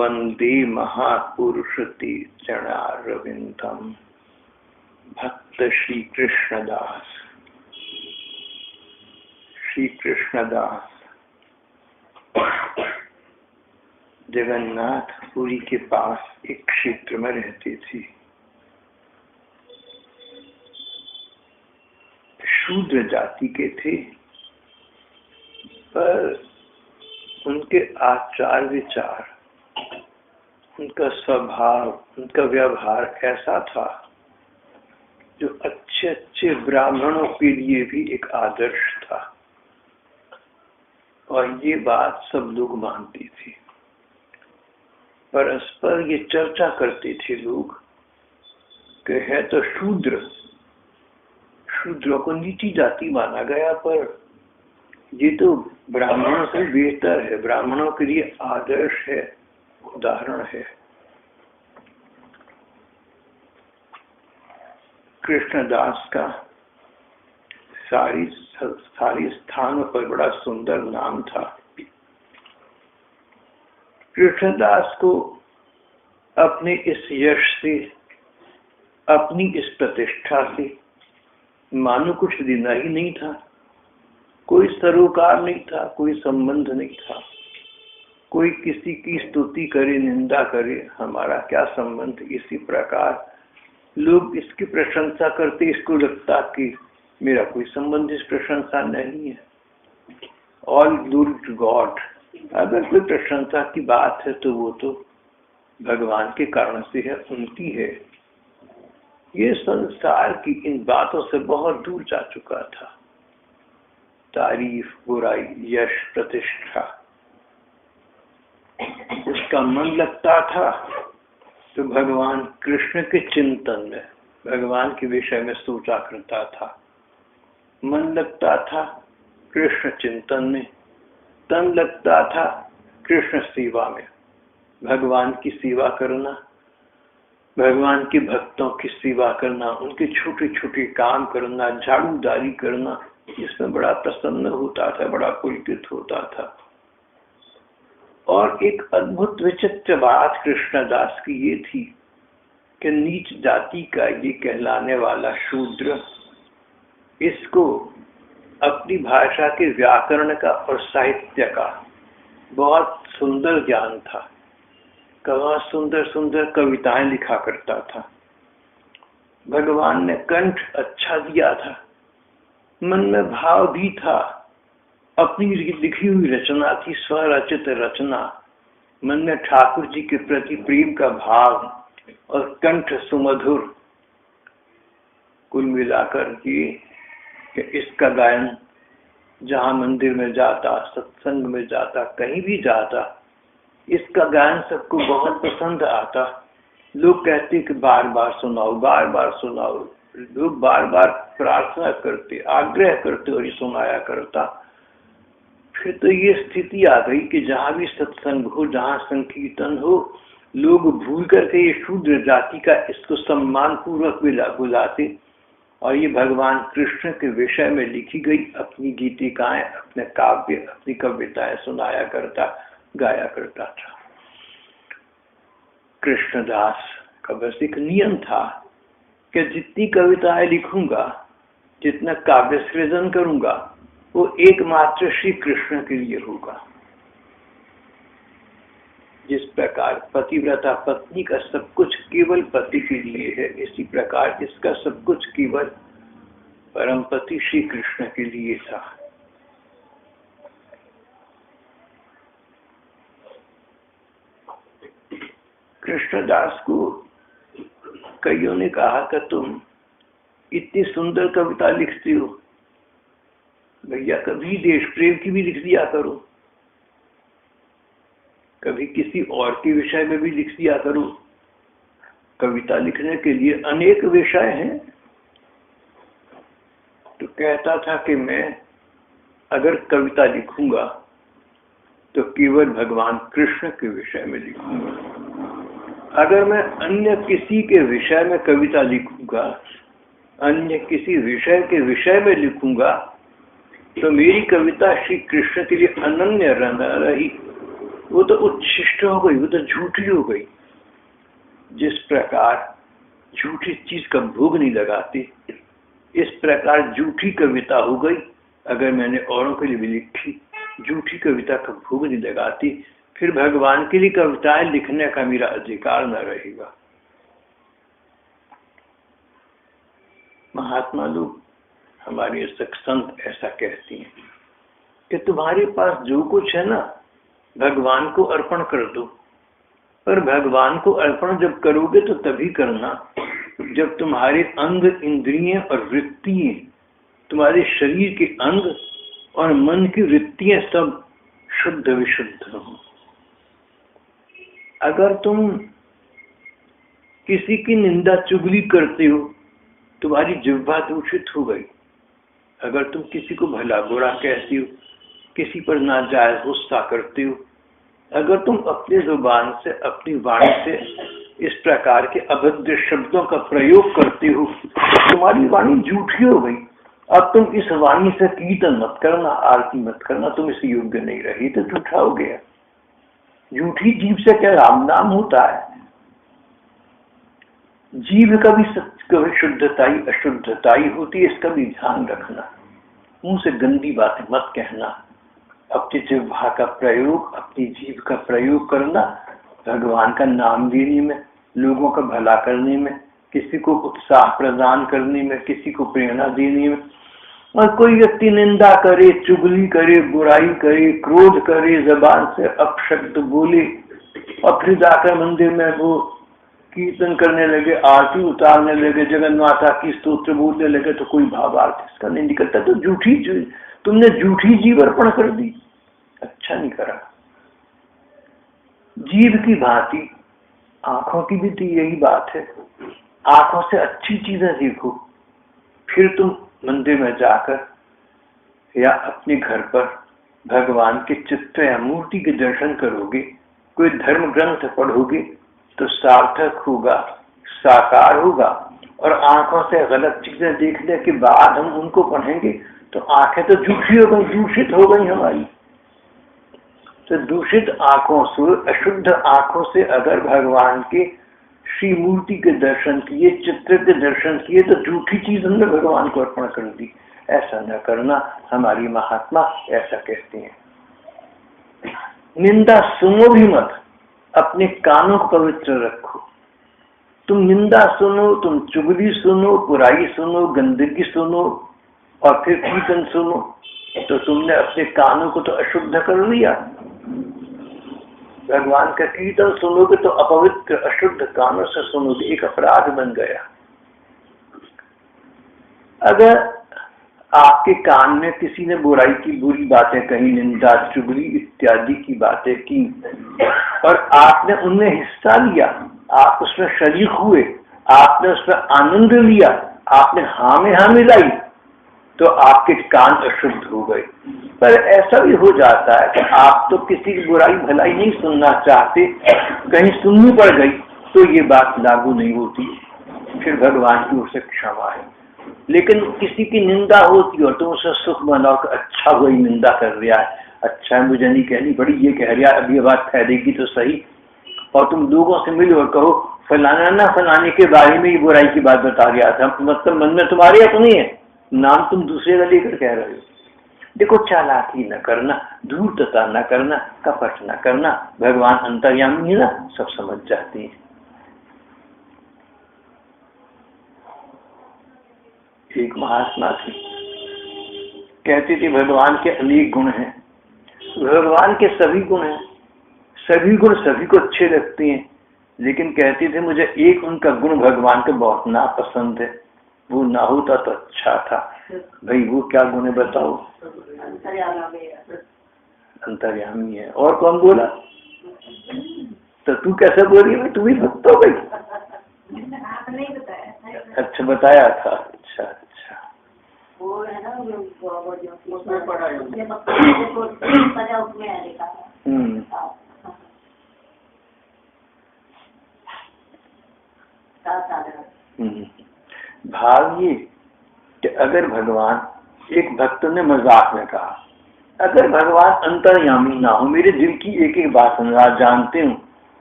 वंदे महापुरुषते चरणारविंदम। भक्त श्री कृष्णदास। श्री कृष्णदास जगन्नाथपुरी के पास एक क्षेत्र में रहते थे। शूद्र जाति के थे, पर उनके आचार विचार, उनका स्वभाव, उनका व्यवहार ऐसा था जो अच्छे अच्छे ब्राह्मणों के लिए भी एक आदर्श था। और ये बात सब लोग मानते थे। परस्पर ये चर्चा करते थे लोग कि है तो शूद्र, शूद्रों को नीची जाति माना गया, पर ये तो ब्राह्मणों से बेहतर है, ब्राह्मणों के लिए आदर्श है, उदाहरण है। कृष्णदास का सारी स्थानों पर बड़ा सुंदर नाम था। कृष्णदास को अपने इस यश से, अपनी इस प्रतिष्ठा से मानो कुछ देना ही नहीं था। कोई सरोकार नहीं था, कोई संबंध नहीं था। कोई किसी की स्तुति करे, निंदा करे, हमारा क्या संबंध। इसी प्रकार लोग इसकी प्रशंसा करते, इसको लगता कि मेरा कोई संबंध इस प्रशंसा नहीं है। All glory to God. अगर कोई प्रशंसा की बात है तो वो तो भगवान के कारण से है, उनकी है। ये संसार की इन बातों से बहुत दूर जा चुका था। तारीफ, बुराई, यश, प्रतिष्ठा, उसका मन लगता था तो भगवान कृष्ण के चिंतन में, भगवान के विषय में सोचा करता था। मन लगता था कृष्ण चिंतन में, तन लगता था कृष्ण सेवा में। भगवान की सेवा करना, भगवान के भक्तों की सेवा करना, उनके छोटे छोटे काम करना, झाड़ूदारी करना, इसमें बड़ा प्रसन्न होता था, बड़ा पुलकित होता था। और एक अद्भुत विचित्र बात कृष्णदास की ये थी कि नीच जाति का ये कहलाने वाला शूद्र, इसको अपनी भाषा के व्याकरण का और साहित्य का बहुत सुंदर ज्ञान था। कहाँ सुंदर सुंदर कविताएं लिखा करता था। भगवान ने कंठ अच्छा दिया था, मन में भाव भी था, अपनी लिखी हुई रचना थी, स्वरचित रचना। मन में ठाकुर जी के प्रति प्रेम का भाव और कंठ सुमधुर। कुल मिलाकर कि इसका गायन जहाँ मंदिर में जाता, सत्संग में जाता, कहीं भी जाता, इसका गायन सबको बहुत पसंद आता। लोग कहते कि बार बार सुनाओ, बार बार सुनाओ। लोग बार बार प्रार्थना करते, आग्रह करते और ये सुनाया करता। फिर तो ये स्थिति आ गई कि जहाँ भी सत्संग हो, जहाँ संकीर्तन हो, लोग भूल करके ये शूद्र जाति का इसको सम्मान पूर्वक बुलाते और ये भगवान कृष्ण के विषय में लिखी गई अपनी गीतिकाएं, अपने काव्य, अपनी कविताएं सुनाया करता, गाया करता था। कृष्णदास का बस एक नियम था कि जितनी कविताएं लिखूंगा, जितना काव्य सृजन करूंगा, वो एकमात्र श्री कृष्ण के लिए होगा। जिस प्रकार पतिव्रता पत्नी का सब कुछ केवल पति के लिए है, इसी प्रकार इसका सब कुछ केवल परम पति श्री कृष्ण के लिए था। कृष्णदास को कईयों ने कहा कि तुम इतनी सुंदर कविता लिखती हो, भैया कभी देश प्रेम की भी लिख दिया करो, कभी किसी और के विषय में भी लिख दिया करो। कविता लिखने के लिए अनेक विषय हैं। तो कहता था कि मैं अगर कविता लिखूंगा तो केवल भगवान कृष्ण के विषय में लिखूंगा। अगर मैं अन्य किसी के विषय में कविता लिखूंगा, अन्य किसी विषय के विषय में लिखूंगा, तो मेरी कविता श्री कृष्ण के लिए अनन्य रही, वो तो उच्छिष्ट हो गई, वो तो झूठी हो गई। जिस प्रकार झूठी चीज का भोग नहीं लगाती, इस प्रकार झूठी कविता हो गई। अगर मैंने औरों के लिए भी लिखी, झूठी कविता का भोग नहीं लगाती, फिर भगवान के लिए कविताएं लिखने का मेरा अधिकार न रहेगा। महात्मा लोग, हमारे संत ऐसा कहती हैं कि तुम्हारे पास जो कुछ है ना, भगवान को अर्पण कर दो। पर भगवान को अर्पण जब करोगे तो तभी करना जब तुम्हारे अंग, इंद्रिय और वृत्तियां, तुम्हारे शरीर के अंग और मन की वृत्तियां सब शुद्ध विशुद्ध हो। अगर तुम किसी की निंदा चुगली करते हो, तुम्हारी जिह्वा दूषित हो गई। अगर तुम किसी को भला बुरा कहती हो, किसी पर नाजायज गुस्सा करते हो, अगर तुम अपनी जुबान से, अपनी वाणी से इस प्रकार के अभद्र शब्दों का प्रयोग करते हो, तुम्हारी वाणी झूठी हो गई। अब तुम इस वाणी से कीर्तन मत करना, आरती मत करना, तुम इस योग्य नहीं रही, तो झूठा हो गया। झूठी जीभ से क्या राम नाम होता है? जीभ कभी शुद्धताई अशुद्धताई होती है, इसका भी ध्यान रखना। मुंह से गंदी बातें मत कहना। अपनी जिह्वा का प्रयोग, अपनी जीभ का प्रयोग करना भगवान का नाम देने में, लोगों का भला करने में, किसी को उत्साह प्रदान करने में, किसी को प्रेरणा देने में। और कोई व्यक्ति निंदा करे, चुगली करे, बुराई करे, क्रोध करे, जबान से अपशब्द बोले और फिर जाकर मंदिर में वो कीर्तन करने लगे, आरती उतारने लगे, जगन्माता की स्तोत्र बोलने लगे, तो कोई भावार्थ इसका नहीं निकलता। तो तुमने झूठी जीव अर्पण कर दी, अच्छा नहीं करा। जीव की भांति आंखों की भी तो यही बात है। आंखों से अच्छी चीजें देखो, फिर तुम मंदिर में जाकर या अपने घर पर भगवान के चित्र या मूर्ति के दर्शन करोगे, कोई धर्म ग्रंथ पढ़ोगे तो सार्थक होगा, साकार होगा। और आंखों से गलत चीजें देखने के बाद हम उनको पढ़ेंगे तो आंखें तो झूठी हो गई, दूषित हो गई हमारी। तो दूषित आंखों से, अशुद्ध आंखों से अगर भगवान के श्री मूर्ति के दर्शन किए, चित्र के दर्शन किए, तो झूठी चीज हमने भगवान को अर्पण कर दी। ऐसा न करना, हमारी महात्मा ऐसा कहते हैं। निंदा सुनो भी मत, अपने कानों को पवित्र रखो। तुम निंदा सुनो, तुम चुगली सुनो, बुराई सुनो, गंदगी सुनो और फिर कीर्तन सुनो, तो तुमने अपने कानों को तो अशुद्ध कर लिया। भगवान का कीर्तन सुनोगे तो अपवित्र अशुद्ध कानों से सुनोगे, एक अपराध बन गया। अगर आपके कान में किसी ने बुराई की बुरी बातें कही, निंदा चुगली इत्यादि की बातें की और आपने उनमें हिस्सा लिया, आप उसमें शरीक हुए, आपने उसमें आनंद लिया, आपने हाँ में हाँ मिलाई, तो आपके कान अशुद्ध हो गए। पर ऐसा भी हो जाता है कि आप तो किसी की बुराई भलाई नहीं सुनना चाहते, कहीं सुननी पड़ गई, तो ये बात लागू नहीं होती, फिर भगवान की ओर से क्षमा है। लेकिन किसी की निंदा होती और तुम उसे सुख मनाओ कि अच्छा वही निंदा कर रहा है, अच्छा है, मुझे नहीं कहनी पड़ी, ये कह रहा है, अब ये बात फैलेगी तो सही। और तुम लोगों से मिलो और कहो फलाना ना फलाने के बारे में ये बुराई की बात बता रहा था, मतलब मन में तुम्हारी अपनी है, नाम तुम दूसरे का लेकर कह रहे हो। देखो, चालाकी न करना, धूर्तता न करना, कपट न करना। भगवान अंतर्यामी है ना, सब समझ जाते हैं। एक महात्मा थी, कहती थी भगवान के अनेक गुण हैं। भगवान के सभी गुण हैं, सभी गुण सभी को अच्छे लगते हैं, लेकिन कहती थी मुझे एक उनका गुण भगवान का बहुत नापसंद है, वो ना होता तो अच्छा था। भाई वो क्या गुण है बताओ? अंतर्यामी है। और कौन बोला? तो तू कैसे बोल रही है? तू भी भक्त हो गई? अच्छा, बताया था। अच्छा अच्छा, वो है ना, उसमें पढ़ा है। भाव ये कि अगर भगवान, एक भक्त ने मजाक में कहा, अगर भगवान अंतर्यामी ना हो, मेरे दिल की एक एक बात जानते हूँ,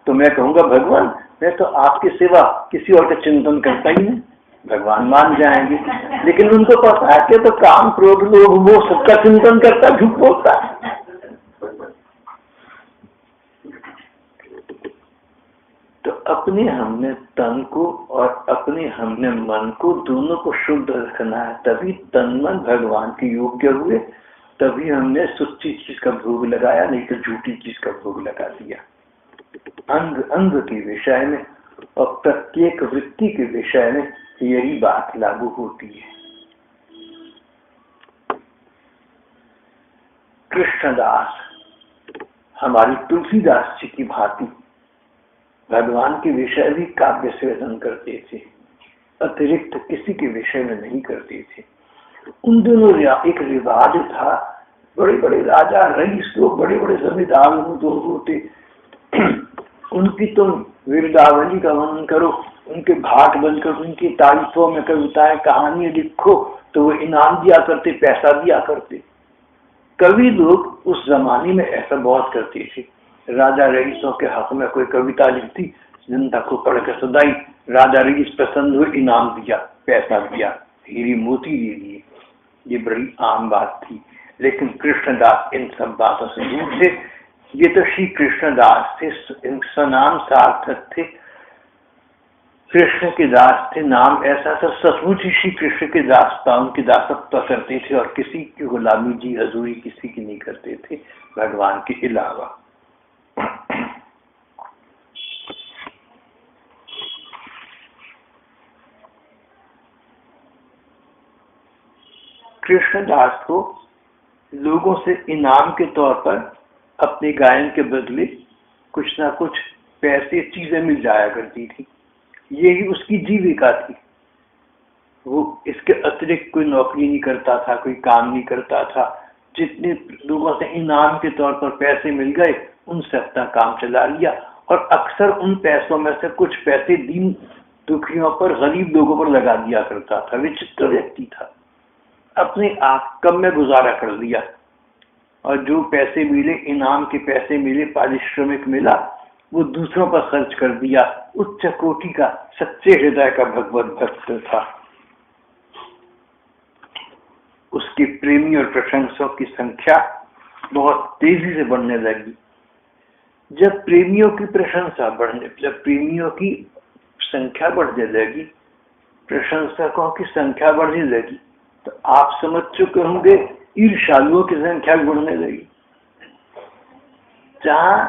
तो मैं कहूँगा भगवान मैं तो आपके सिवा किसी और का चिंतन करता ही नहीं, भगवान मान जाएंगे। लेकिन उनको पता है कि तो काम क्रोध लोभ वो सबका चिंतन करता, झूठ बोलता है। तो अपने हमने तन को और अपने हमने मन को दोनों को शुद्ध रखना है, तभी तन मन भगवान के योग्य हुए, तभी हमने सच्ची चीज का भोग लगाया, नहीं तो झूठी चीज का भोग लगा दिया। अंग अंग के विषय में और प्रत्येक वृत्ति के विषय में यही बात लागू होती है। कृष्णदास हमारी तुलसीदास जी की भांति भगवान के विषय भी काव्य सृजन करते थे, अतिरिक्त किसी के विषय में नहीं करते थे। उन दिनों एक रिवाज था, बड़े बड़े राजा रईस लोग, बड़े बड़े जमींदार लोग होते, उनकी तुम वीरदावली का वर्णन करो, उनके भाट बनकर उनकी तारीफों में कविताएं कहानियां लिखो, तो वो इनाम दिया करते, पैसा दिया करते। कवि लोग उस जमाने में ऐसा बहुत करते थे। राजा रईसों के हक में कोई कविता लिखती, जनता को पढ़कर सुनाई, राजा रईस प्रसन्न हुए, इनाम दिया, पैसा दिया, हीरे मोती दे दिए। ये बड़ी आम बात थी। लेकिन कृष्णदास इन सब बातों से दूर थे। ये तो श्री कृष्णदास थे, सनाम सार्थक थे, कृष्ण के दास थे, नाम ऐसा था, सचमुच ही श्री कृष्ण के दास था, उनकी दासत्व करते थे और किसी की गुलामी जी हजूरी किसी की नहीं करते थे भगवान के अलावा। कृष्णदास को लोगों से इनाम के तौर पर अपने गायन के बदले कुछ ना कुछ पैसे चीजें मिल जाया करती थी, यही उसकी जीविका थी। वो इसके अतिरिक्त कोई नौकरी नहीं करता था, कोई काम नहीं करता था। जितने लोगों से इनाम के तौर पर पैसे मिल गए, उनसे अपना काम चला लिया और अक्सर उन पैसों में से कुछ पैसे दीन दुखियों पर, गरीब लोगों पर लगा दिया करता था। विचित्र व्यक्ति था, अपने आप कम में गुजारा कर लिया और जो पैसे मिले, इनाम के पैसे मिले, पारिश्रमिक मिला, वो दूसरों पर खर्च कर दिया। उच्च कोटि का सच्चे हृदय का भगवत भक्त था। उसके प्रेमी और प्रशंसकों की संख्या बहुत तेजी से बढ़ने लगी। जब प्रेमियों की प्रशंसा जब प्रेमियों की संख्या बढ़ने लगी, प्रशंसकों की संख्या बढ़ने लगी, तो आप समझ चुके होंगे ईर्ष्यालुओं की संख्या बढ़ने लगी। जहां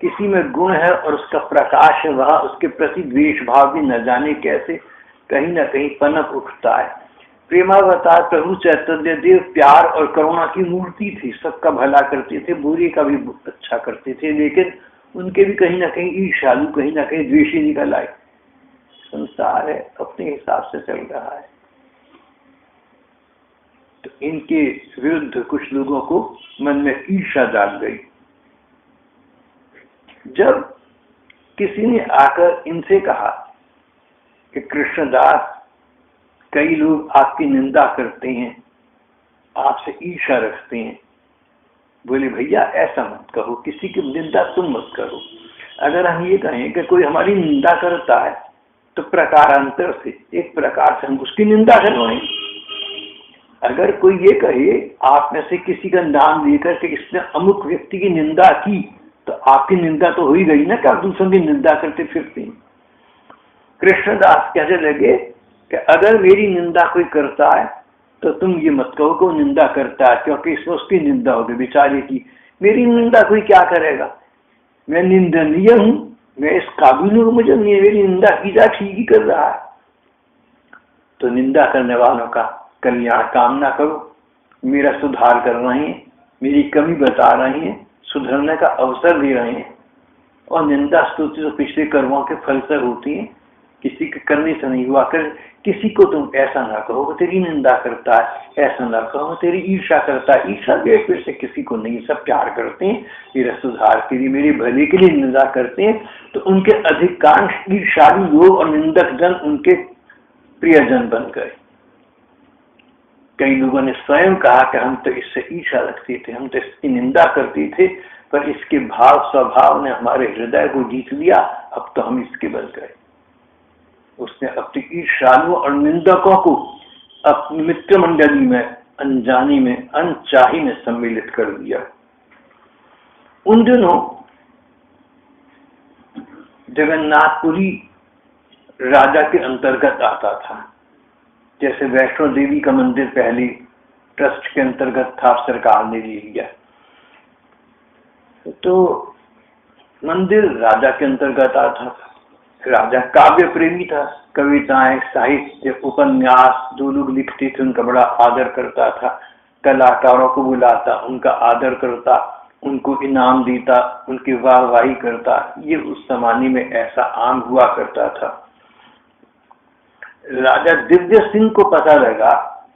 किसी में गुण है और उसका प्रकाश है, वहां उसके प्रति द्वेष भाव भी न जाने कैसे कहीं न कहीं पनप उठता है। प्रेमावतार प्रभु चैतन्य देव प्यार और करुणा की मूर्ति थी, सबका भला करते थे, बुरे का भी अच्छा करते थे, लेकिन उनके भी कहीं ना कहीं ईर्ष्यालु, कहीं ना कहीं द्वेषी निकल आए। संसार है, अपने हिसाब से चल रहा है। तो इनके विरुद्ध कुछ लोगों को मन में ईर्ष्या जाग गई। जब किसी ने आकर इनसे कहा कि कृष्णदास, कई लोग आपकी निंदा करते हैं, आपसे ईर्ष्या रखते हैं। बोले भैया ऐसा मत कहो, किसी की निंदा तुम मत करो। अगर हम ये कहें कि कोई हमारी निंदा करता है, तो प्रकारांतर से एक प्रकार से हम उसकी निंदा करवाएं। अगर कोई ये कहे आप में से किसी का नाम लेकर के इसने अमुक व्यक्ति की निंदा की, तो आपकी निंदा तो हो ही गई ना, कि आप दूसरों की निंदा करते फिरते हैं। कृष्णदास कहने लगे कि अगर मेरी निंदा कोई करता है तो तुम ये मत कहो कि वो निंदा करता है, क्योंकि इसमें उसकी निंदा होगी बेचारे की। मेरी निंदा कोई क्या करेगा, मैं निंदनीय हूं, मैं इस काबिल हूं, मुझे मेरी निंदा की जा, ठीक ही कर रहा है। तो निंदा करने वालों का कल्याण कामना करो, मेरा सुधार कर रहे हैं, मेरी कमी बता रहे हैं, सुधरने का अवसर दे रहे हैं। और निंदा स्तुति तो पिछले कर्मों के फल से होती है, किसी के करने से नहीं हुआ कर। किसी को तुम ऐसा ना कहो कि तेरी निंदा करता है, ऐसा ना कहो तेरी ईर्ष्या करता है। ईर्ष्या फिर से किसी को नहीं, सब प्यार करते हैं, मेरा सुधार के लिए, मेरे भले के लिए निंदा करते हैं। तो उनके अधिकांश ईर्ष्यालु लोग और निंदक जन उनके प्रियजन बन गए। कई लोगों ने स्वयं कहा कि हम तो इससे ईर्ष्या रखते थे, हम तो इसकी निंदा करते थे, पर इसके भाव स्वभाव ने हमारे हृदय को जीत लिया, अब तो हम इसके बल गए। उसने अपनी ईर्ष्यालुओं और निंदकों को अपनी मित्र मंडली में अनजानी में अनचाही में सम्मिलित कर दिया। उन दिनों जगन्नाथपुरी राजा के अंतर्गत आता था, जैसे वैष्णो देवी का मंदिर पहले ट्रस्ट के अंतर्गत था, सरकार ने ले लिया, तो मंदिर राजा के अंतर्गत आता था। राजा काव्य प्रेमी था, कविताएं, साहित्य, उपन्यास जो लोग लिखते थे उनका बड़ा आदर करता था, कलाकारों को बुलाता, उनका आदर करता, उनको इनाम देता, उनकी वाहवाही करता। ये उस जमाने में ऐसा आम हुआ करता था। राजा दिव्य सिंह को पता लगा,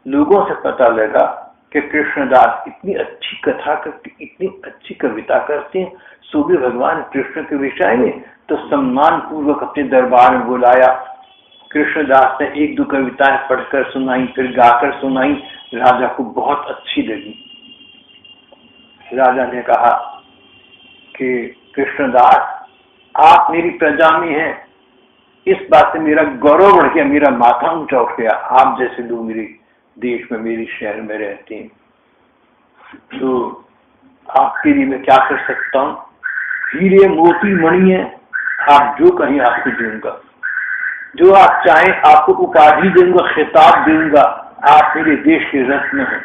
लोगों से पता लगा कि कृष्णदास इतनी अच्छी कथा करते, इतनी अच्छी कविता करते हैं, सो भी भगवान कृष्ण के विषय में, तो सम्मान पूर्वक अपने दरबार में बुलाया। कृष्णदास ने एक दो कविताएं पढ़कर सुनाई, फिर गाकर सुनाई। राजा को बहुत अच्छी लगी। राजा ने कहा कि कृष्णदास, आप मेरी प्रजा में हैं, इस बात से मेरा गौरव बढ़ गया, मेरा माथा ऊंचा उठ गया। आप जैसे लोग मेरे देश में, मेरे शहर में रहते हैं, तो आपके लिए मैं क्या कर सकता हूँ? हीरे मोती मणि है, आप जो कहें आपको दूंगा, जो आप चाहें आपको उपाधि दूंगा, खिताब दूंगा, आप मेरे देश के रत्न हैं।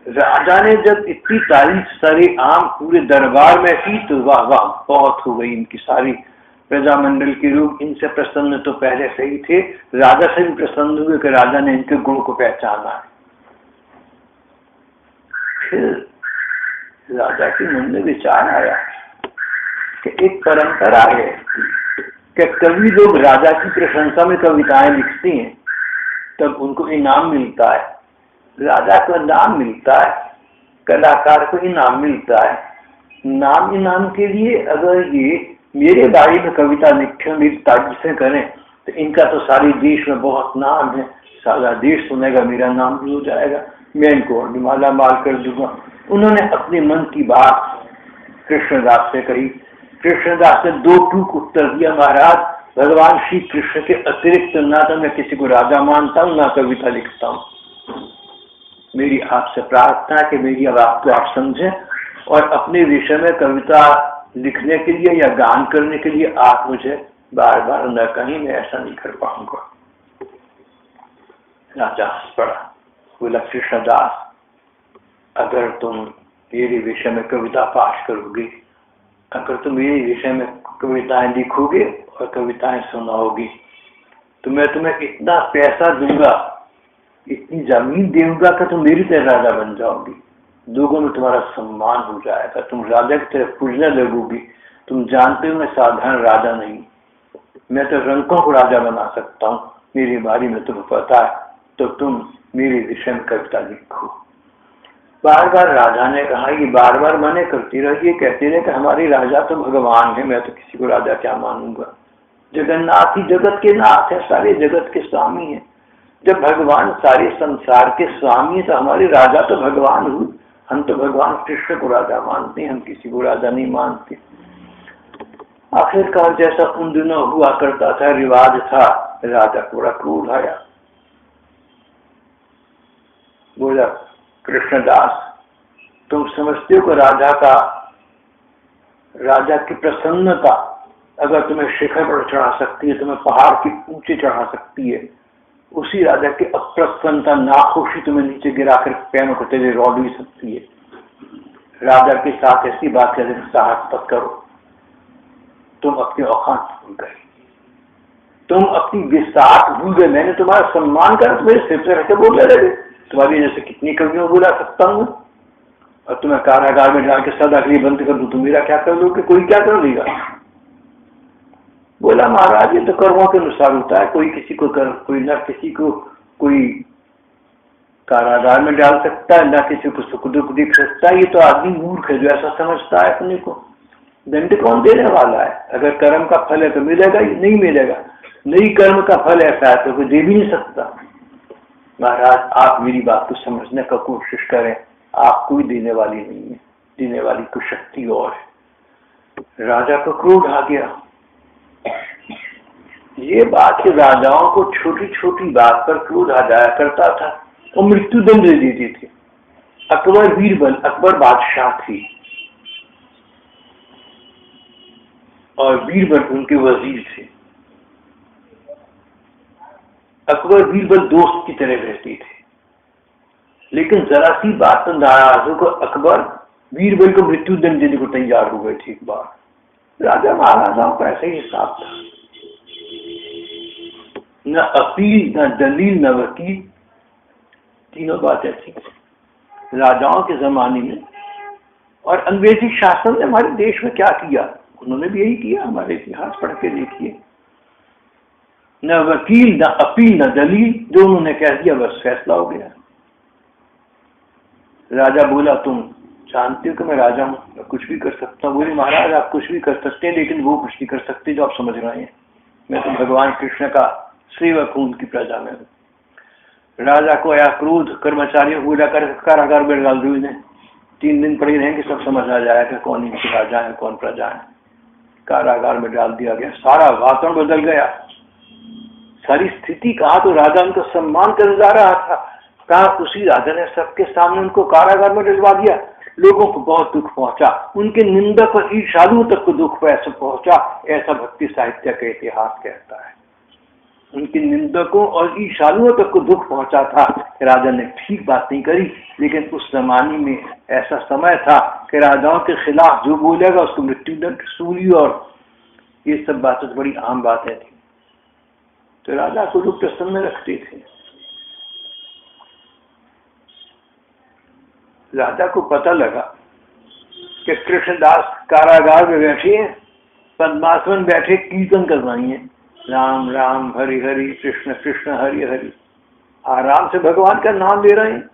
राजा ने जब इतनी तारीफ सारे आम पूरे दरबार में की तो वाह वाह बहुत हो गई। इनकी सारी प्रजामंडल के लोग इनसे प्रसन्न तो पहले से ही थे, राजा से भी प्रसन्न हुए कि राजा ने इनके गुण को पहचाना है। फिर राजा के मन में विचार आया कि एक परंपरा है कि कवि लोग राजा की प्रशंसा में कविताएं लिखते हैं, तब उनको इनाम मिलता है, राजा को इनाम मिलता है, कलाकार को इनाम मिलता है। नाम इनाम के लिए अगर ये मेरे बारे में कविता लिखें, मेरी तारीफें करें, तो इनका तो सारे देश में बहुत नाम है, सारा देश सुनेगा, मेरा नाम भी हो जाएगा, मैं इनको माला माल कर दूंगा। उन्होंने अपने मन की बात कृष्णदास से कही। कृष्णदास ने दो टूक उत्तर दिया, महाराज भगवान श्री कृष्ण के अतिरिक्त ना तो मैं किसी को राजा मानता हूँ, ना कविता लिखता हूँ। मेरी आपसे प्रार्थना है कि मेरी बात को आप समझें और अपने विषय में कविता लिखने के लिए या गान करने के लिए आप मुझे बार बार न कहीं, मैं ऐसा नहीं कर पाऊंगा। राजा हंस पड़ा, बोला कृष्णदास, अगर तुम मेरे विषय में कविता पाठ करोगे, अगर तुम मेरे विषय में कविताएं लिखोगे और कविताएं सुनाओगे, तो मैं तुम्हें इतना पैसा दूंगा, इतनी जमीन दूंगा कि तुम मेरी तरह राजा बन जाओगी। लोगों में तुम्हारा सम्मान हो जाएगा, तुम राजा की तरह पूजने लगोगी। तुम जानते हो मैं साधारण राजा नहीं, मैं तो रंकों को राजा बना सकता हूँ, मेरे बारे में तुम्हें पता है, तो तुम मेरे विषय में कविता लिखो। बार बार राजा ने कहा, ये बार बार मने करती रही, कहती रहे कि हमारे राजा तो भगवान है, मैं तो किसी को राजा क्या मानूंगा। जगन्नाथ ही जगत के नाथ है, सारे जगत के स्वामी है। जब भगवान सारे संसार के स्वामी है तो हमारे राजा तो भगवान हुए। हम तो भगवान कृष्ण को राजा मानते हैं, हम किसी को राजा नहीं मानते। आखिरकार जैसा उन दिनों हुआ करता था, रिवाज था, राजा को बड़ा क्रोध आया। बोला, कृष्णदास, तुम समझते हो कि राजा की प्रसन्नता अगर तुम्हें शिखर पर चढ़ा सकती है, तुम्हें पहाड़ के ऊंचे चढ़ा सकती है, उसी राजा की अप्रसन्नता, नाखुशी तुम्हें नीचे गिराकर पैरों को तेरे रौड़ भी सकती है। राजा के साथ ऐसी बात करने का साहस मत करो। तुम अपने औकात भूल गए, तुम अपनी विसात भूल गए। मैंने तुम्हारा सम्मान करा, तुम्हारे सिर पे रहते बोलने लगे। तुम्हारी जैसे कितनी कवियों बुला सकता हूँ, और तुम्हें कारागार में जाके सदा के लिए बंद कर दूं, तुम मेरा क्या कर लोगे? कोई क्या कर लेगा? बोला, महाराज ये तो कर्मों के अनुसार होता है, कोई किसी को कोई ना किसी को कोई कारागार में डाल सकता है, ना किसी को सुख दुख दिख सकता है। ये तो आदमी मूर्ख है जो ऐसा समझता है अपने को। दंड कौन देने वाला है? अगर कर्म का फल है तो मिलेगा, नहीं मिलेगा। नहीं कर्म का फल ऐसा है तो कोई दे भी नहीं सकता। महाराज आप मेरी बात को समझने का कोशिश करें, आप कोई देने वाली नहीं है, देने वाली कोई शक्ति और है। राजा को क्रोध आ गया। ये बात कि राजाओं को छोटी छोटी बात पर क्रोध आ जाया करता था और मृत्युदंड दे देते थे। अकबर बीरबल, अकबर बादशाह थी और बीरबल उनके वजीर थे। अकबर बीरबल दोस्त की तरह रहते थे, लेकिन जरा सी बात पर नाराज होकर अकबर बीरबल को मृत्युदंड देने को तैयार हो गए थे। एक बार राजा महाराजाओं का ऐसा ही हिसाब था, न अपील, न दलील, न वकील, तीनों बातें थी राजाओं के जमाने में। और अंग्रेजी शासन ने हमारे देश में क्या किया, उन्होंने भी यही किया। हमारे इतिहास पढ़ के देखिए, न वकील, न अपील, न दलील, जो उन्होंने कह दिया बस फैसला हो गया। राजा बोला तुम जानते हो कि मैं राजा हूं, मैं कुछ भी कर सकता हूँ। बोले महाराज आप कुछ भी कर सकते हैं, लेकिन वो कुछ नहीं कर सकते जो आप समझ रहे हैं। मैं तो भगवान कृष्ण का सेवक हूं, उनकी प्रजा में हूं। राजा को आया क्रोध, कर्मचारियों को बुला कर कारागार में डाल दो, इन्हें 3 दिन पड़े रहेंगे, सब समझ आ जाएगा कौन इनके राजा है कौन प्रजा है। कारागार में डाल दिया गया। सारा वातावरण बदल गया, सारी स्थिति। कहा तो राजा उनको सम्मान कर जा रहा था, कहा उसी राजा ने सबके सामने उनको कारागार में डलवा दिया। लोगों को बहुत दुख पहुंचा, उनके निंदक और ईर्ष्यालुओं तक को दुख ऐसा पहुंचा। ऐसा भक्ति साहित्य का इतिहास कहता है। उनके निंदकों और ईर्ष्यालुओं तक को दुख पहुंचा था। राजा ने ठीक बात नहीं करी, लेकिन उस जमाने में ऐसा समय था कि राजाओं के खिलाफ जो बोलेगा उसको मृत्युदंड, सूली और ये सब बातें बड़ी आम बातें थी। तो राजा को लोग प्रसन्न रखते थे। राजा को पता लगा कि कृष्णदास कारागार में बैठे हैं, पद्मासन बैठे कीर्तन कर रही हैं, राम राम हरि हरि, कृष्ण कृष्ण हरि हरि, आराम से भगवान का नाम ले रहे हैं।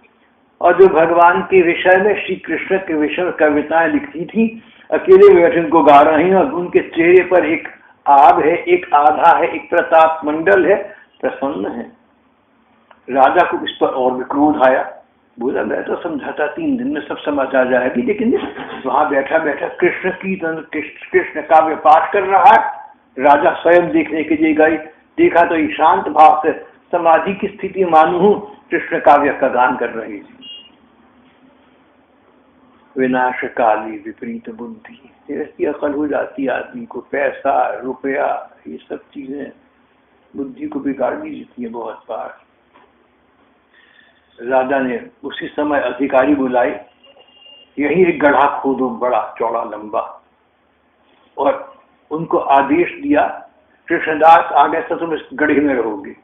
और जो भगवान के विषय में, श्री कृष्ण के विषय में कविताएं लिखती थी, अकेले बैठे उनको गा रहे हैं। और उनके चेहरे पर एक आग है, एक आधा है, एक प्रताप मंडल है, प्रसन्न है। राजा को इस पर और भी क्रोध आया। बोला मैं तो समझाता 3 दिन में सब समझ आ जाएगी, लेकिन वहां बैठा बैठा कृष्ण कीर्तन, कृष्ण काव्य पाठ कर रहा है। राजा स्वयं देखने के लिए गए, देखा तो शांत भाव से समाधि की स्थिति मानू हूं, कृष्ण काव्य का गान कर रही थी। विनाश काली विपरीत बुद्धि, ऐसी अकल हो जाती है आदमी को। पैसा रुपया ये सब चीजें बुद्धि को बिगाड़ दी जाती है बहुत बार। राजा ने उसी समय अधिकारी बुलाए, यही एक गड्ढा खोदो बड़ा चौड़ा लंबा, और उनको आदेश दिया कृष्णदास आगे से तुम इस गड्ढे में रहोगे।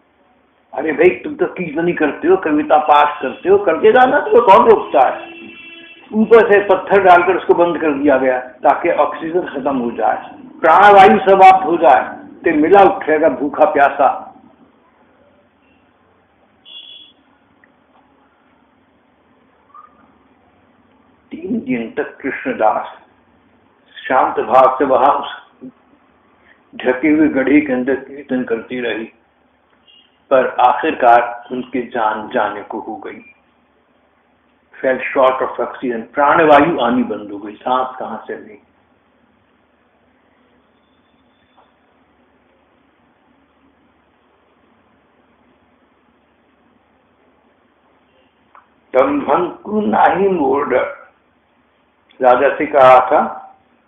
अरे भाई तुम तो कीर्तन करते हो, कविता पाठ करते हो, करते जाना, तो कौन रोकता है। ऊपर से पत्थर डालकर उसको बंद कर दिया गया ताकि ऑक्सीजन खत्म हो जाए, प्राणवायु समाप्त हो जाए, तो मिला उठेगा भूखा प्यासा। तीन दिन तक कृष्णदास शांत भाव से वहां उस ढके हुए गड्ढे के अंदर कीर्तन करती रही, पर आखिरकार उनकी जान जाने को हो गई। फेल शॉर्ट ऑफ ऑक्सीजन, प्राणवायु आनी बंद हो गई, सांस कहां से ली। तम भंकु नाही मोर डर, राजा से कहा था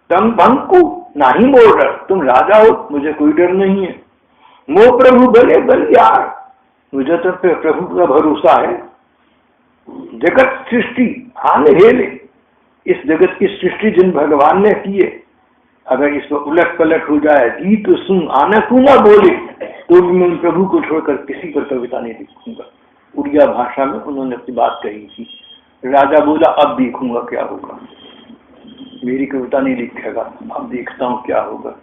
तम भंकु नाही मोर डर, तुम राजा हो मुझे कोई डर नहीं है। मो प्रभु बले बलियार, मुझे तो प्रभु का भरोसा है। जगत सृष्टि हान हेले, इस जगत की सृष्टि जिन भगवान ने की है, अगर इसमें उलट पलट हो जाए, गीत सुन आना कुना बोले, तो भी मैं प्रभु को छोड़कर किसी पर कविता नहीं लिखूंगा। उड़िया भाषा में उन्होंने अपनी बात कही थी। राजा बोला अब देखूंगा क्या होगा, मेरी कविता नहीं लिखेगा, अब देखता हूं क्या होगा।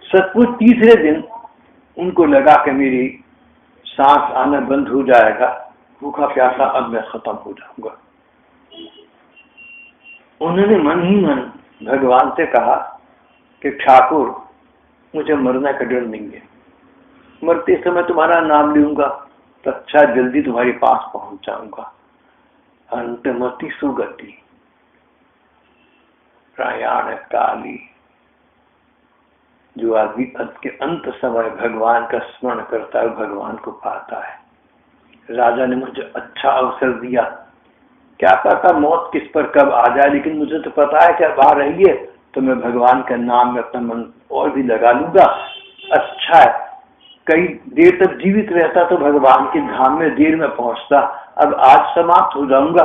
सचमुच तीसरे दिन उनको लगा कि मेरी सांस आना बंद हो जाएगा, भूखा प्यासा अब मैं खत्म हो जाऊंगा। उन्होंने मन ही मन भगवान से कहा कि ठाकुर मुझे मरने का डर नहीं है, मरते समय तुम्हारा नाम लूंगा, तो अच्छा जल्दी तुम्हारे पास पहुंच जाऊंगा। अंतमति सुगति प्रयाण काली, जो आदमी के अंत समय भगवान का स्मरण करता है भगवान को पाता है। राजा ने मुझे अच्छा अवसर दिया, क्या पता मौत किस पर कब आ जाए, लेकिन मुझे तो पता है कि अब आ रही है तो मैं भगवान का नाम में अपना मन और भी लगा लूंगा। अच्छा है, कई देर तक जीवित रहता तो भगवान के धाम में देर में पहुंचता। अब आज समाप्त हो जाऊंगा,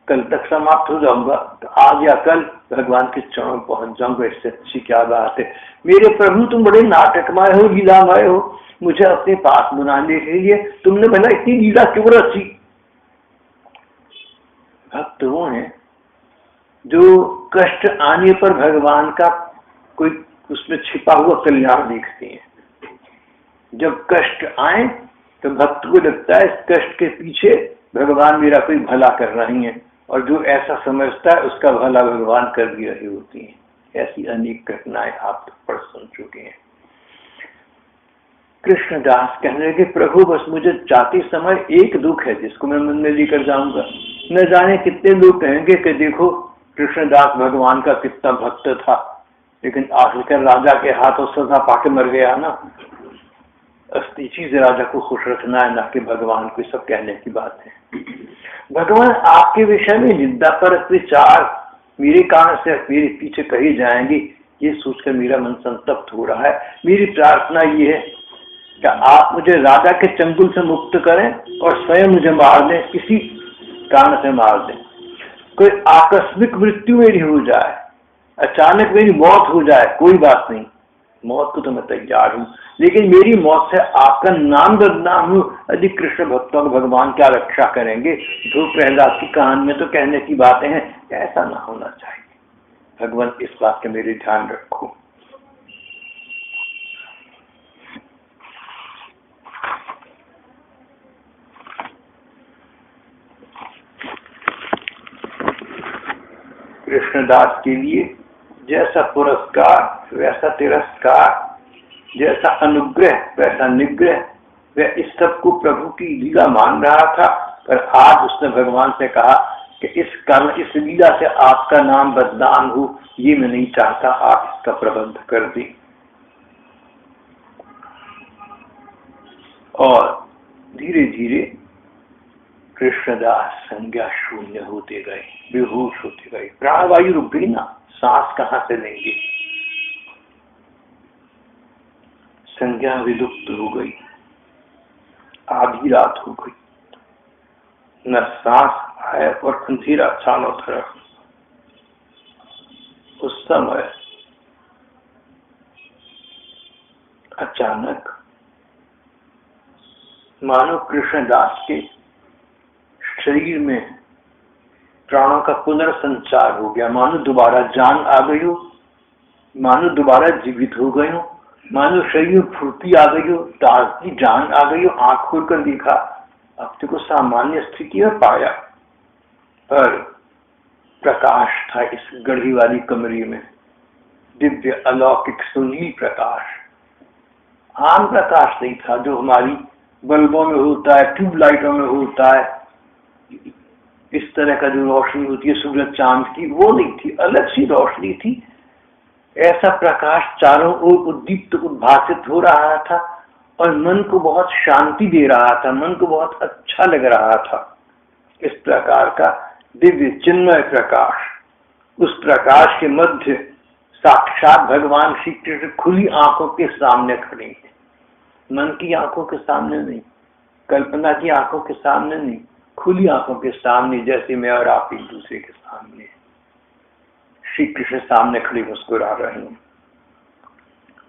कल तक समाप्त हो जाऊंगा, तो आज या कल भगवान के चरणों में पहुंच जाऊंगा। इससे अच्छी क्या बात है। मेरे प्रभु तुम बड़े नाटकमय हो, लीलामय हो, मुझे अपने पास बुलाने के लिए तुमने भला इतनी लीला क्यों रची। भक्त वो हैं जो कष्ट आने पर भगवान का कोई उसमें छिपा हुआ कल्याण देखते हैं। जब कष्ट आए तो भक्त को लगता है इस कष्ट के पीछे भगवान मेरा कोई भला कर रही है, और जो ऐसा समझता है उसका भला भगवान कर भी रही होती है। ऐसी अनेक घटनाएं आप तो पढ़ सुन चुके हैं। कृष्णदास कहने लगे प्रभु बस मुझे जाते समय एक दुख है जिसको मैं मन में लेकर जाऊंगा। न जाने कितने लोग कहेंगे कि देखो कृष्णदास भगवान का कितना भक्त था, लेकिन आखिरकार राजा के हाथों सजा पाके मर गया ना। असली चीज राजा को खुश रखना है, ना कि भगवान को सब कहने की बात है। भगवान आपके विषय में निंदा पर विचार मेरे कारण से मेरे पीछे कही जाएंगे, ये सोचकर मेरा मन संतप्त हो रहा है। मेरी प्रार्थना ये है कि आप मुझे राजा के चंगुल से मुक्त करें और स्वयं मुझे मार दें, किसी कारण से मार दें। कोई आकस्मिक मृत्यु मेरी हो जाए, अचानक मेरी मौत हो जाए, कोई बात नहीं, मौत को तो मैं तैयार हूं, लेकिन मेरी मौत से आपका नाम बदनाम हो। यदि कृष्ण भक्तों को भगवान क्या रक्षा करेंगे। जो प्रहलाद की कहानी में तो कहने की बातें हैं, ऐसा ना होना चाहिए। भगवान इस बात का मेरे ध्यान रखो। कृष्णदास के लिए जैसा पुरस्कार वैसा तिरस्कार, जैसा अनुग्रह वैसा निग्रह, वह इस सब को प्रभु की लीला मान रहा था। पर आज उसने भगवान से कहा कि इस लीला से आपका नाम बदनाम हो, ये मैं नहीं चाहता, आप इसका प्रबंध कर दें। और धीरे धीरे कृष्णदास संज्ञा शून्य होते गए, बेहोश होते गए। प्राणवायु रुक गई ना, सांस कहां से लेंगे। संज्ञा विलुप्त हो गई, आधी रात हो गई, न सांस आए और अंधेरा चारों तरफ। उस समय अचानक मानो कृष्णदास के शरीर में प्राणों का पुनर्संचार हो गया, मानो दोबारा जान आ गई हो, मानो दोबारा जीवित हो गए हो, मानो शरीर में फुर्ती आ गई हो, ताजगी जान आ गई हो। आंख खोलकर देखा, अपने को सामान्य स्थिति में पाया, पर प्रकाश था इस गढ़ी वाली कमरे में, दिव्य अलौकिक सुनील प्रकाश। आम प्रकाश नहीं था जो हमारी बल्बों में होता है, ट्यूबलाइटों में होता है, इस तरह का जो रोशनी होती है सूरज चांद की, वो नहीं थी, अलग सी रोशनी थी। ऐसा प्रकाश चारों ओर उद्दीप्त उद्भासित हो रहा था और मन को बहुत शांति दे रहा था, मन को बहुत अच्छा लग रहा था। इस प्रकार का दिव्य चिन्मय प्रकाश, उस प्रकाश के मध्य साक्षात भगवान श्री कृष्ण खुली आंखों के सामने खड़े हैं। मन की आंखों के सामने नहीं, कल्पना की आंखों के सामने नहीं, खुली आंखों के सामने, जैसे मैं और आप एक दूसरे के सामने। श्री कृष्ण सामने खड़े मुस्कुरा रहे हैं।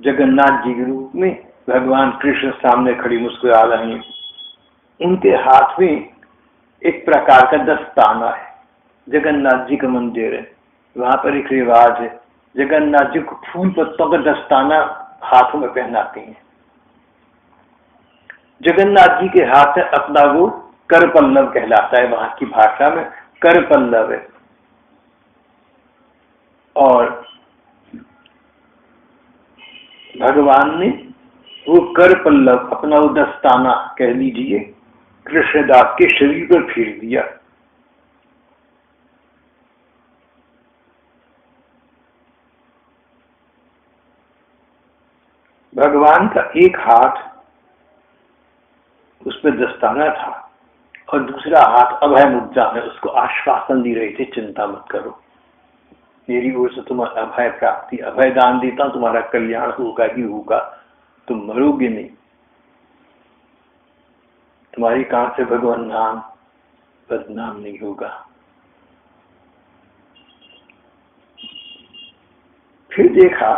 जगन्नाथ जी के रूप में भगवान कृष्ण सामने खड़े मुस्कुरा रहे हैं। उनके हाथ में एक प्रकार का दस्ताना है। जगन्नाथ जी का मंदिर है, वहां पर एक रिवाज है, जगन्नाथ जी को फूल पत्तों का दस्ताना हाथों में पहनाते हैं। जगन्नाथ जी के हाथ से अपना वो कर पल्लव कहलाता है, वहां की भाषा में कर पल्लव है। और भगवान ने वो कर पल्लव, अपना वो दस्ताना कह लीजिए, कृष्णदास के शरीर पर फेर दिया। भगवान का एक हाथ उसमें दस्ताना था और दूसरा हाथ अभय मुद्रा में उसको आश्वासन दे रहे थे, चिंता मत करो, मेरी ओर से तुम्हारा अभय प्राप्ति, अभय दान देता, तुम्हारा कल्याण होगा ही होगा, तुम मरोगे नहीं, तुम्हारी कान से भगवान नाम बदनाम नहीं होगा। फिर देखा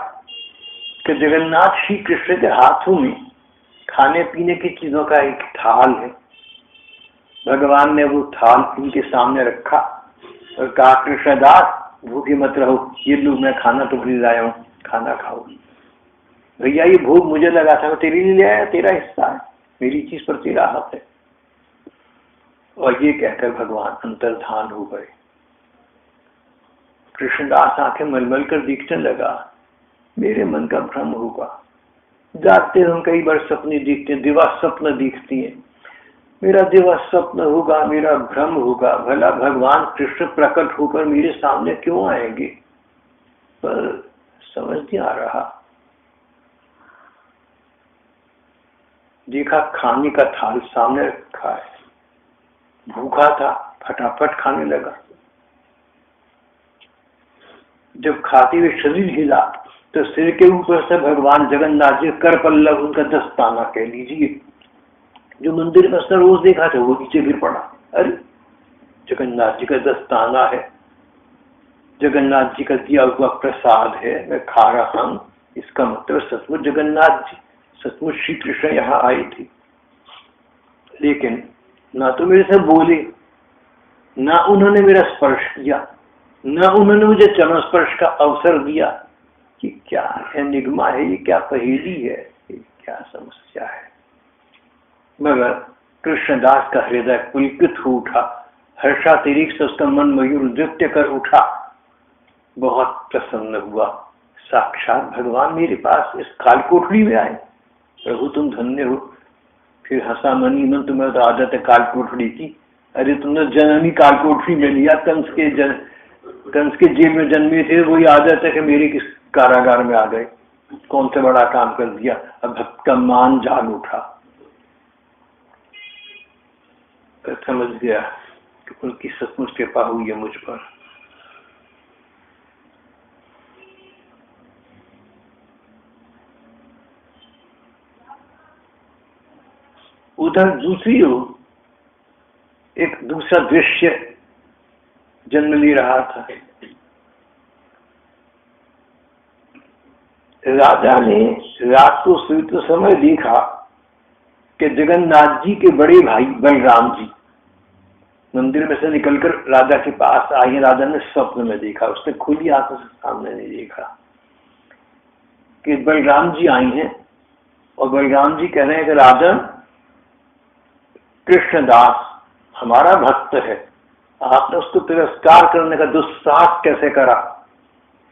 कि जगन्नाथ श्री कृष्ण के हाथों में खाने पीने की चीजों का एक थाल है। भगवान ने वो थाल उनके सामने रखा और कहा, कृष्णदास भूखे मत रहो, ये लो मैं खाना तुम्हारे लाया हूँ, खाना खाओ। भैया ये भोग मुझे लगा था, मैं तेरे लिए ले आया, तेरा हिस्सा है, मेरी चीज पर तेरा हाथ है। और ये कहकर भगवान अंतर्धान हो गए। कृष्णदास आंखें मलमल कर देखने लगा, मेरे मन का भ्रम होगा, जागते हम कई बार सपने देखते हैं, दिवा स्वप्न देखती है, मेरा दिवा स्वप्न होगा, मेरा भ्रम होगा, भला भगवान कृष्ण प्रकट होकर मेरे सामने क्यों आएंगे? पर समझ नहीं आ रहा। देखा खाने का थाल सामने रखा है, भूखा था, फटाफट खाने लगा। जब खाते हुए शरीर हिला तो सिर के ऊपर से भगवान जगन्नाथ जी कर पल्लव, उनका दस्ताना कह लीजिए, जो मंदिर में सर रोज देखा था वो नीचे गिर पड़ा। अरे जगन्नाथ जी का दस्ताना है, जगन्नाथ जी का दिया हुआ प्रसाद है, मैं खा रहा हूं, इसका मतलब सचमुच जगन्नाथ जी, सचमुच श्री कृष्ण यहाँ आए थे। लेकिन ना तो मेरे से बोले, ना उन्होंने मेरा स्पर्श किया, ना उन्होंने मुझे चरण स्पर्श का अवसर दिया। कि क्या एनिग्मा है ये, क्या पहेली है, ये क्या समस्या है। मगर कृष्णदास का हृदय पुलकित हो उठा, हर्षातिरिक्त से उसका मन मयूर नृत्य कर उठा, बहुत प्रसन्न हुआ। साक्षात भगवान मेरे पास इस काल कोठरी में आए, प्रभु तुम धन्य हो। फिर हंसा मनी मन, तुम्हें तो आदत है काल कोठरी की, अरे तुमने जननी काल कोठरी में लिया, कंस के जेल में जन्मे थे, वही आदत है कि मेरे किस कारागार में आ गए, कौन से बड़ा काम कर दिया। अब भक्त का मान जाग उठा, तो समझ गया कि उनकी सचमुच कृपा हुई है मुझ पर। उधर दूसरी ओर एक दूसरा दृश्य जन्म ले रहा था। राजा ने रात को सोते समय देखा कि जगन्नाथ जी के बड़े भाई बलराम जी मंदिर में से निकलकर राजा के पास आए। राजा ने स्वप्न में देखा, उसने खुली आंखों से सामने नहीं देखा कि बलराम जी आई हैं और बलराम जी कह रहे हैं कि राजा कृष्णदास हमारा भक्त है, आपने उसको तिरस्कार करने का दुस्साहस कैसे करा?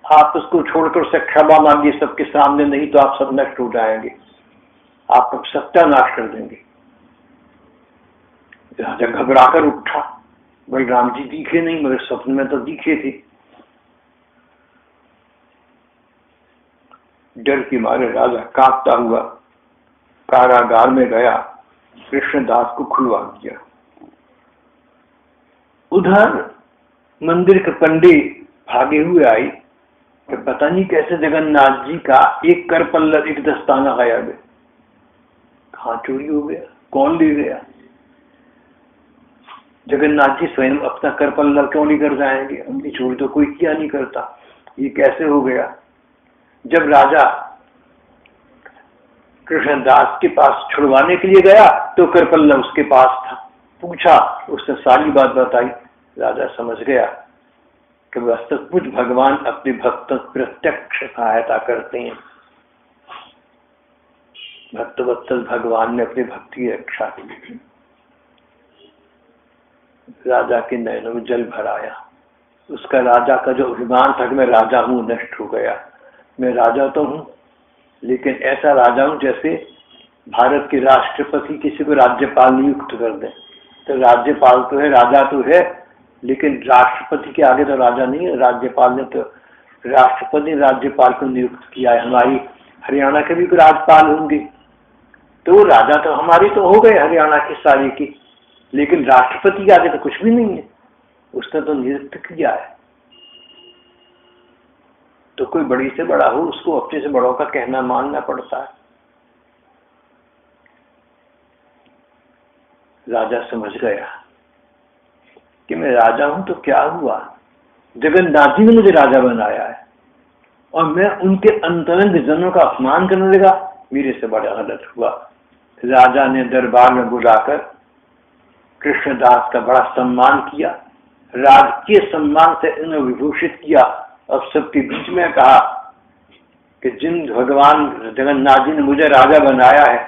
आप उसको छोड़कर उससे क्षमा मांगिए सबके सामने, नहीं तो आप सब नष्ट हो जाएंगे, आप सत्यानाश कर देंगे। राजा घबराकर उठा, बलराम जी दिखे नहीं, मगर स्वप्न में तो दिखे थे। डर के मारे राजा कांपता हुआ कारागार में गया, कृष्णदास को खुलवा दिया। उधर मंदिर के पंडित भागे हुए आए कि पता नहीं कैसे जगन्नाथ जी का एक कर पल्लव, एक दस्ताना गायब है, कहाँ चोरी हो गया, कौन ले गया? जगन्नाथ जी स्वयं अपना कर पल्लव क्यों नहीं कर जाएंगे? अपनी चोरी तो कोई किया नहीं करता, ये कैसे हो गया? जब राजा कृष्णदास के पास छुड़वाने के लिए गया तो कर पल्लव उसके पास था। पूछा, उसने सारी बात बताई। राजा समझ गया कि वह सचमुच भगवान अपने भक्तों की प्रत्यक्ष सहायता करते हैं। भक्तवत्सल भगवान ने अपनी भक्ति की रक्षा की। राजा के नयनों में जल भर आया। उसका राजा का जो अभिमान था कि मैं राजा हूं, नष्ट हो गया। मैं राजा तो हूं, लेकिन ऐसा राजा हूं जैसे भारत के राष्ट्रपति किसी को राज्यपाल नियुक्त कर दे तो राज्यपाल तो है, राजा तो है, लेकिन राष्ट्रपति के आगे तो राजा नहीं है। राज्यपाल ने तो राष्ट्रपति राज्यपाल को नियुक्त किया है। हमारी हरियाणा के भी राज्यपाल होंगे तो राजा तो हमारी तो हो गए हरियाणा की सारी की, लेकिन राष्ट्रपति के आगे तो कुछ भी नहीं है, उसने तो नियुक्त किया है। तो कोई बड़ी से बड़ा हो उसको अपने से बड़ों का कहना मानना पड़ता है। राजा समझ गया कि मैं राजा हूं तो क्या हुआ, जगन्नाथ जी ने मुझे राजा बनाया है और मैं उनके अंतरंग जनों का अपमान करने लगा, मेरे से बड़ा गलत हुआ। राजा ने दरबार में बुलाकर कृष्णदास का बड़ा सम्मान किया, राजकीय सम्मान से इन्हें विभूषित किया। अब सबके बीच में कहा कि जिन भगवान जगन्नाथ जी ने मुझे राजा बनाया है,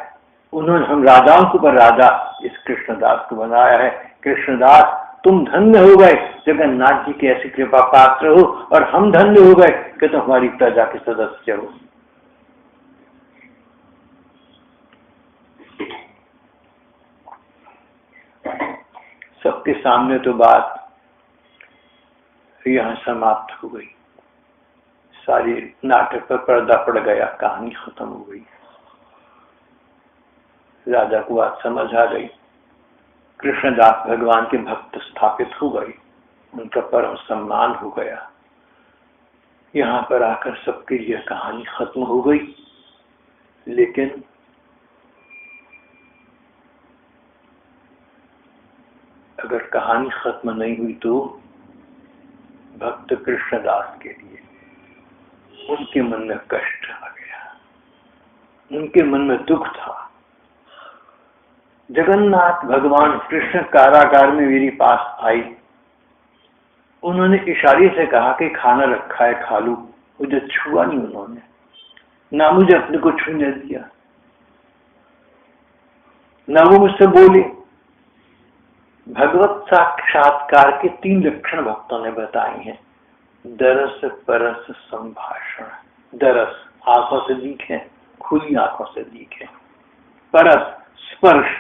उन्होंने हम राजाओं के ऊपर राजा इस कृष्णदास को बनाया है। कृष्णदास तुम धन्य हो गए, जगन्नाथ जी की ऐसी कृपा पात्र हो, और हम धन्य हो गए कि तुम हमारी प्रजा के सदस्य हो। सबके सामने तो बात यहां समाप्त हो गई, सारी नाटक पर पर्दा पड़ गया, कहानी खत्म हो गई। राजा को बात समझ आ गई, कृष्णदास भगवान के भक्त स्थापित हो गए, उनका परम सम्मान हो गया। यहाँ पर आकर सबकी यह कहानी खत्म हो गई। लेकिन अगर कहानी खत्म नहीं हुई तो भक्त कृष्णदास के लिए उनके मन में कष्ट आ गया, उनके मन में दुख था। जगन्नाथ भगवान कृष्ण कारागार में मेरे पास आई, उन्होंने इशारे से कहा कि खाना रखा है खा लो, मुझे छुआ नहीं उन्होंने, ना मुझे अपने को छूने दिया, ना वो मुझसे बोले। भगवत साक्षात्कार के 3 लक्षण भक्तों ने बताए हैं, दरस परस संभाषण। दरस आंखों से दिखे, खुली आंखों से दिखे। परस स्पर्श,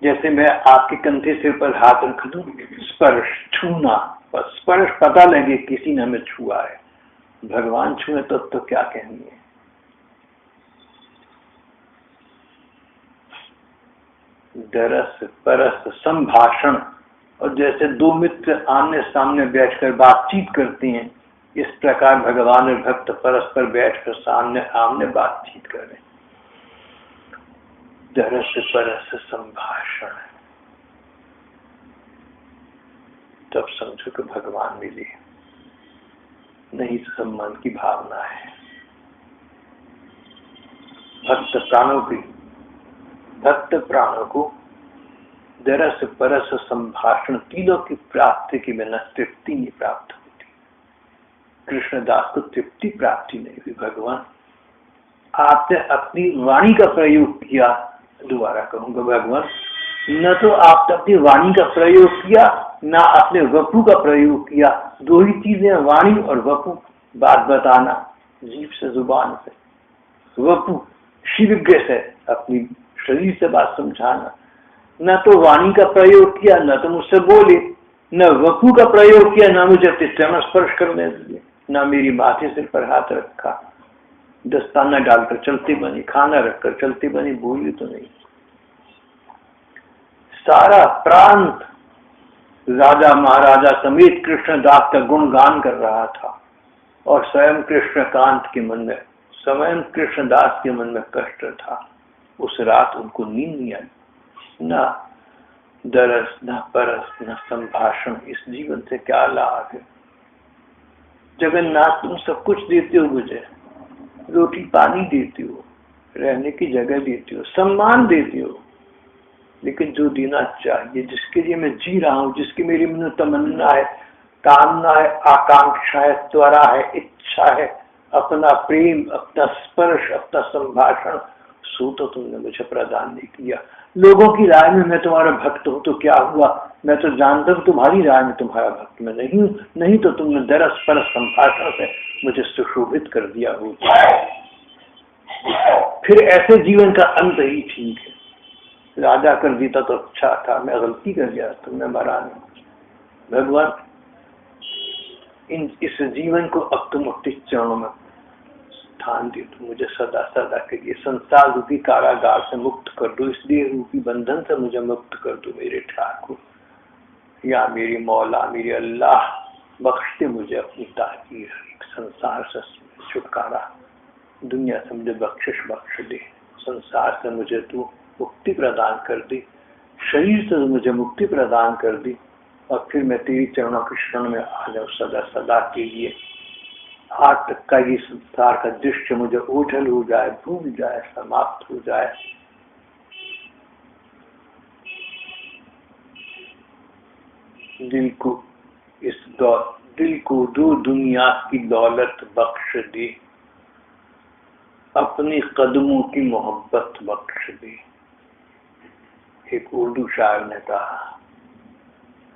जैसे मैं आपके कंधे सिर पर हाथ रख दूं, स्पर्श छूना, स्पर्श पता लगे किसी ने हमें छुआ है। भगवान छुए तो क्या कहेंगे। दरस परस संभाषण, और जैसे 2 मित्र आमने सामने बैठकर बातचीत करते हैं, इस प्रकार भगवान और भक्त परस्पर बैठकर सामने आमने बातचीत कर रहे हैं। दरस परस संभाषण, तब समझो कि भगवान मिले, नहीं तो सम्मान की भावना है। भक्त प्राणों को दरस परस संभाषण तीनों की प्राप्ति की बिना तृप्ति नहीं प्राप्त होती। कृष्णदास को तृप्ति प्राप्ति नहीं हुई। भगवान आपने अपनी वाणी का प्रयोग किया, दोबारा कहूंगा भगवान, न तो आपने अपनी वाणी का प्रयोग किया, ना अपने वपु का प्रयोग किया। 2 ही चीजें, वाणी और वपु, बात बताना जीभ से जुबान से, वपु शीघ्र से अपनी शरीर से बात समझाना। न तो वाणी का प्रयोग किया, न तो मुझसे बोले, न वपु का प्रयोग किया, न मुझे अपने चरण स्पर्श करने दिए, न मेरी माथे सिर पर हाथ रखा, दस्ताना डालकर चलती बनी, खाना रखकर चलती बनी, बोली तो नहीं। सारा प्रांत राजा महाराजा समेत कृष्णदास का गुणगान कर रहा था, और स्वयं कृष्णकांत के मन में, स्वयं कृष्णदास के मन में कष्ट था। उस रात उनको नींद नहीं आई, न दरस, न परस, न संभाषण। इस जीवन से क्या लाभ है। जगन्नाथ तुम सब कुछ देते हो, मुझे रोटी पानी देते हो, रहने की जगह देते हो, सम्मान देते हो, लेकिन जो देना चाहिए, जिसके लिए मैं जी रहा हूँ, जिसकी मेरी मन तमन्ना है, कामना है, आकांक्षा है, त्वरा है, इच्छा है, अपना प्रेम, अपना स्पर्श, अपना संभाषण, सो तो तुमने मुझे प्रदान नहीं किया। लोगों की राय में मैं तुम्हारा भक्त हूं तो क्या हुआ, मैं तो जानता हूं तुम्हारी राय में तुम्हारा भक्त मैं नहीं हूं, नहीं तो तुमने दरस परस संभाषण से मुझे सुशोभित कर दिया होता। फिर ऐसे जीवन का अंत ही ठीक है। राजा कर देता तो अच्छा था, मैं गलती कर गया तो मैं मरा नहीं। भगवान इस जीवन को अब तुम अपने चरणों में स्थान दे, तो मुझे सदा सदा के लिए संसार रूपी कारागार से मुक्त कर दो, इस देह रूपी बंधन से मुझे मुक्त कर दो मेरे ठाकुर, या मेरी मौला, मेरे अल्लाह, बख्श दे मुझे अपनी ताकीर, संसार से छुटकारा, दुनिया से मुझे बख्शिश बख्श दे, संसार से मुझे तू मुक्ति प्रदान कर दी, शरीर से मुझे मुक्ति प्रदान कर दी, और फिर मैं तेरी चरणों के शरण में आ जाऊं सदा सदा के लिए। आज तक का ये संसार का दृश्य मुझे ओझल हो जाए, भूल जाए, समाप्त हो जाए। दिल को दो दुनिया की दौलत बख्श दे, अपने कदमों की मोहब्बत बख्श दे। एक उर्दू शायर ने कहा,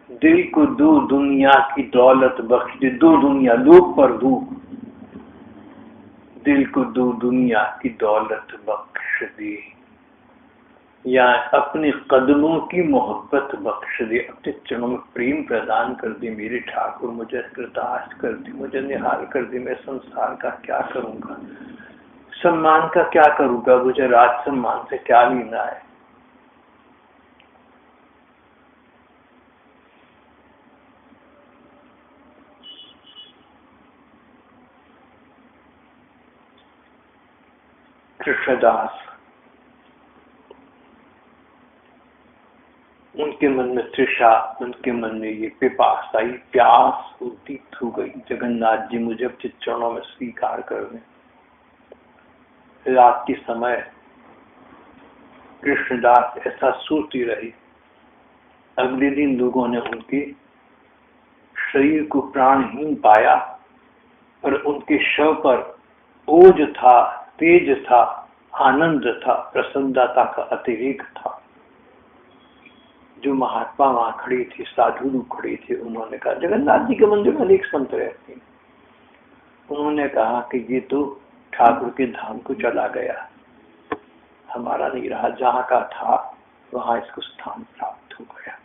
दिल को दो दुनिया की दौलत बख्श दे, दो दुनिया, लोक पर दो, दिल को दो दुनिया की दौलत बख्श दे, या अपने कदमों की मोहब्बत बख्श दे, अपने चरणों में प्रेम प्रदान कर दे मेरे ठाकुर, मुझे कृतार्थ कर दे, मुझे निहाल कर दे। मैं संसार का क्या करूंगा, सम्मान का क्या करूंगा, मुझे राज सम्मान से क्या लेना है। कृष्णदास, उनके मन में तृषा, उनके मन में ये पिपासा, ये प्यास उदित हो गई, जगन्नाथ जी मुझे अपने चरणों में स्वीकार कर लें। रात के समय कृष्णदास ऐसा सोचती रही। अगले दिन लोगों ने उनके शरीर को प्राणहीन पाया, पर उनके शव पर ओज था, तेज था, आनंद था, प्रसन्नता का अतिरेक था। जो महात्मा वहां खड़े थे, साधु लोग खड़े थे, उन्होंने कहा, जगन्नाथ जी के मंदिर में अनेक संत रहते हैं। उन्होंने कहा कि ये तो ठाकुर के धाम को चला गया, हमारा नहीं रहा, जहाँ का था वहां इसको स्थान प्राप्त हो गया।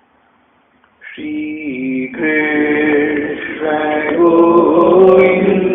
श्री कृष्ण गोविंद